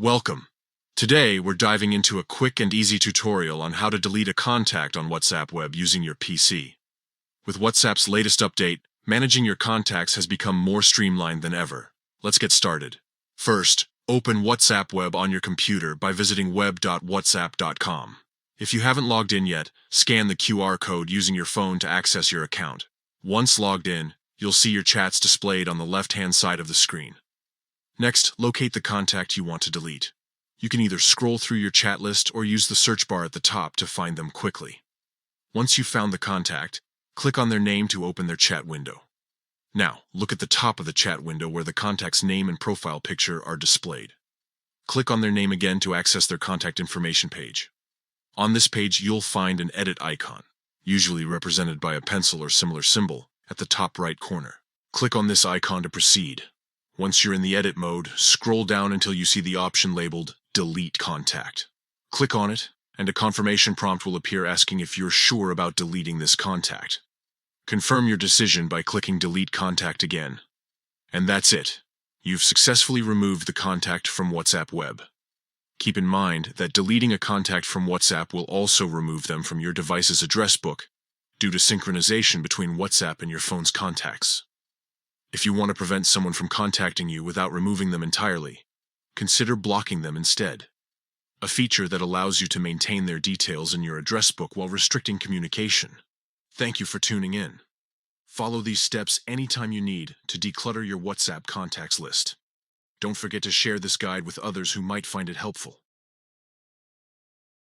Welcome. Today, we're diving into a quick and easy tutorial on how to delete a contact on WhatsApp web using your PC. With WhatsApp's latest update, managing your contacts has become more streamlined than ever. Let's get started. First, open WhatsApp web on your computer by visiting web.whatsapp.com. If you haven't logged in yet, scan the QR code using your phone to access your account. Once logged in, you'll see your chats displayed on the left-hand side of the screen. Next, locate the contact you want to delete. You can either scroll through your chat list or use the search bar at the top to find them quickly. Once you've found the contact, click on their name to open their chat window. Now, look at the top of the chat window where the contact's name and profile picture are displayed. Click on their name again to access their contact information page. On this page, you'll find an edit icon, usually represented by a pencil or similar symbol, at the top right corner. Click on this icon to proceed. Once you're in the edit mode, scroll down until you see the option labeled Delete Contact. Click on it, and a confirmation prompt will appear asking if you're sure about deleting this contact. Confirm your decision by clicking Delete Contact again. And that's it. You've successfully removed the contact from WhatsApp web. Keep in mind that deleting a contact from WhatsApp will also remove them from your device's address book due to synchronization between WhatsApp and your phone's contacts. If you want to prevent someone from contacting you without removing them entirely, consider blocking them instead, a feature that allows you to maintain their details in your address book while restricting communication. Thank you for tuning in. Follow these steps anytime you need to declutter your WhatsApp contacts list. Don't forget to share this guide with others who might find it helpful.